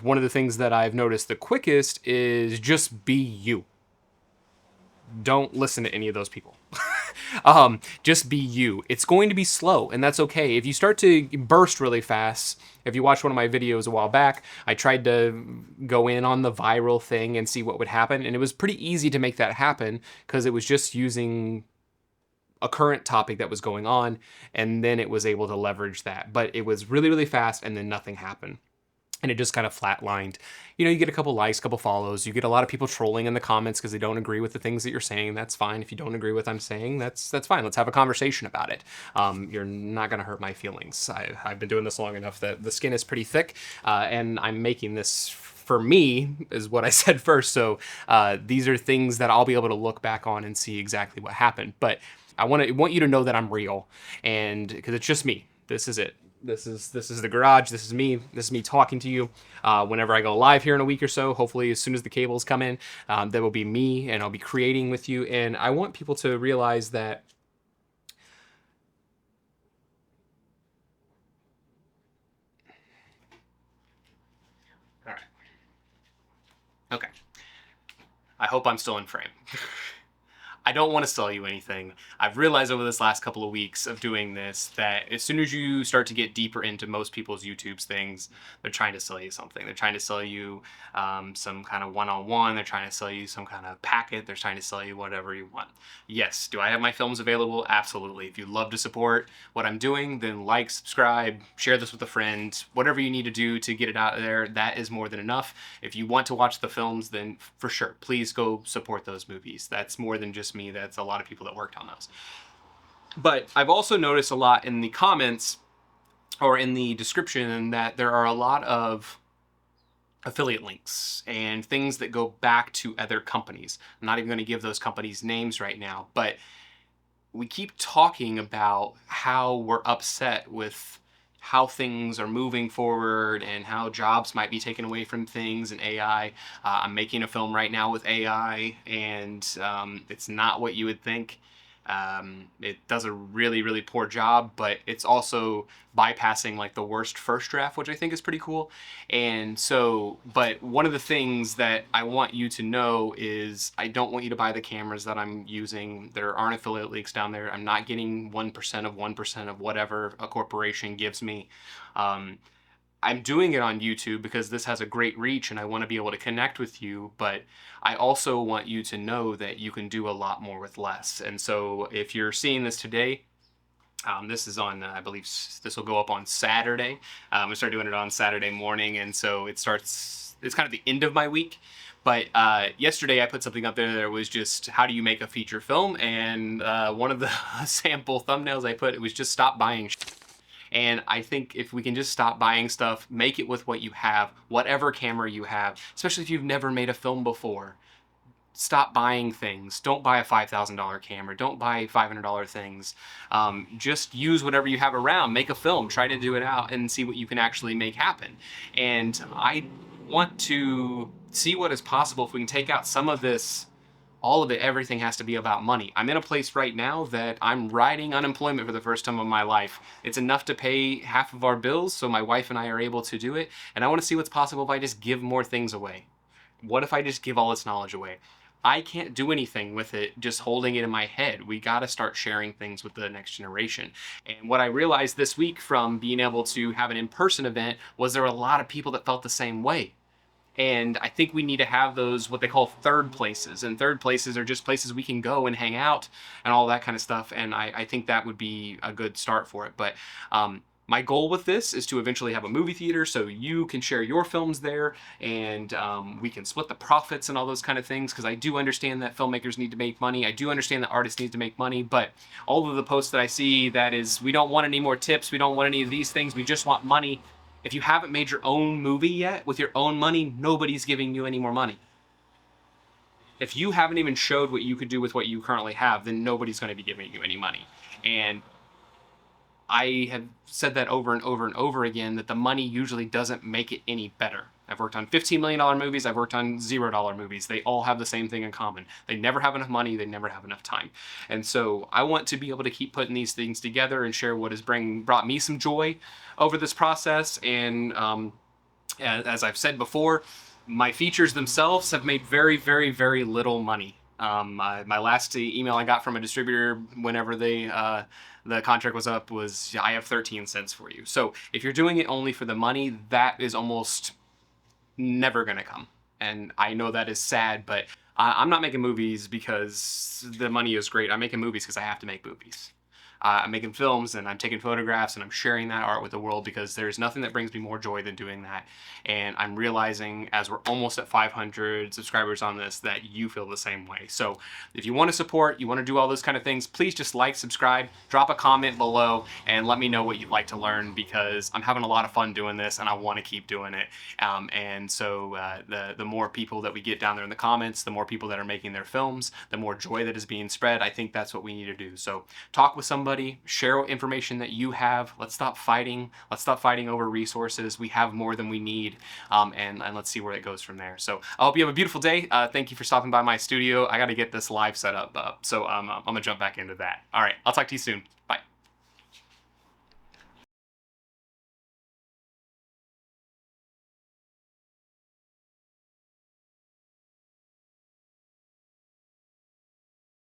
one of the things that I've noticed the quickest is just be you. Don't listen to any of those people. Just be you. It's going to be slow, and that's okay. If you start to burst really fast, if you watch one of my videos a while back, I tried to go in on the viral thing and see what would happen, and it was pretty easy to make that happen because it was just using a current topic that was going on, and then it was able to leverage that. But it was really, really fast, and then nothing happened. And it just kind of flatlined. You know, you get a couple likes, couple follows. You get a lot of people trolling in the comments because they don't agree with the things that you're saying. That's fine. If you don't agree with what I'm saying, that's fine. Let's have a conversation about it. You're not going to hurt my feelings. I've been doing this long enough that the skin is pretty thick, and I'm making this for me, is what I said first. So these are things that I'll be able to look back on and see exactly what happened. But I want you to know that I'm real, and because it's just me. This is it. This is the garage. This is me. This is me talking to you. Whenever I go live here in a week or so, hopefully as soon as the cables come in, that will be me, and I'll be creating with you. And I want people to realize that all right. Okay. I hope I'm still in frame. I don't want to sell you anything. I've realized over this last couple of weeks of doing this that as soon as you start to get deeper into most people's YouTube's things, they're trying to sell you something. They're trying to sell you some kind of one-on-one. They're trying to sell you some kind of packet. They're trying to sell you whatever you want. Yes, do I have my films available? Absolutely. If you'd love to support what I'm doing, then like, subscribe, share this with a friend, whatever you need to do to get it out there, that is more than enough. If you want to watch the films, then for sure, please go support those movies. That's more than just me. That's a lot of people that worked on those. But I've also noticed a lot in the comments or in the description that there are a lot of affiliate links and things that go back to other companies. I'm not even going to give those companies names right now, but we keep talking about how we're upset with how things are moving forward and how jobs might be taken away from things and AI. I'm making a film right now with AI, and it's not what you would think. It does a really, really poor job, but it's also bypassing like the worst first draft, which I think is pretty cool. And so, but one of the things that I want you to know is I don't want you to buy the cameras that I'm using. There aren't affiliate links down there. I'm not getting 1% of whatever a corporation gives me. I'm doing it on YouTube because this has a great reach and I want to be able to connect with you, but I also want you to know that you can do a lot more with less. And so if you're seeing this today, this is on, I believe this will go up on Saturday. I start doing it on Saturday morning, and so it's kind of the end of my week. But yesterday I put something up there that was just, how do you make a feature film? And one of the sample thumbnails I put, it was just stop buying shit. And I think if we can just stop buying stuff, make it with what you have, whatever camera you have, especially if you've never made a film before. Stop buying things. Don't buy a $5,000 camera. Don't buy $500 things. Just use whatever you have around. Make a film. Try to do it out and see what you can actually make happen. And I want to see what is possible if we can take out some of this. All of it, everything has to be about money. I'm in a place right now that I'm riding unemployment for the first time in my life. It's enough to pay half of our bills, so my wife and I are able to do it. And I want to see what's possible if I just give more things away. What if I just give all this knowledge away? I can't do anything with it just holding it in my head. We got to start sharing things with the next generation. And what I realized this week from being able to have an in-person event was there were a lot of people that felt the same way. And I think we need to have those, what they call third places. And third places are just places we can go and hang out and all that kind of stuff. And I think that would be a good start for it. But my goal with this is to eventually have a movie theater so you can share your films there, and we can split the profits and all those kind of things, because I do understand that filmmakers need to make money. I do understand that artists need to make money, but all of the posts that I see that is, we don't want any more tips, we don't want any of these things, we just want money. If you haven't made your own movie yet with your own money, nobody's giving you any more money. If you haven't even showed what you could do with what you currently have, then nobody's going to be giving you any money. And I have said that over and over and over again, that the money usually doesn't make it any better. I've worked on $15 million movies. I've worked on $0 movies. They all have the same thing in common. They never have enough money. They never have enough time. And so I want to be able to keep putting these things together and share what has brought me some joy over this process. And As I've said before, my features themselves have made very, very, very little money. My last email I got from a distributor whenever the contract was up was, I have 13 cents for you. So if you're doing it only for the money, that is almost never going to come. And I know that is sad, but I'm not making movies because the money is great. I'm making movies because I have to make movies. I'm making films and I'm taking photographs and I'm sharing that art with the world because there's nothing that brings me more joy than doing that. And I'm realizing as we're almost at 500 subscribers on this that you feel the same way. So if you want to support, you want to do all those kind of things, please just like, subscribe, drop a comment below, and let me know what you'd like to learn because I'm having a lot of fun doing this and I want to keep doing it. And so the more people that we get down there in the comments, the more people that are making their films, the more joy that is being spread. I think that's what we need to do. So talk with somebody, share information that you have. Let's stop fighting. Let's stop fighting over resources. We have more than we need, and let's see where it goes from there. So I hope you have a beautiful day. Thank you for stopping by my studio. I got to get this live set up, so I'm gonna jump back into that. All right, I'll talk to you soon.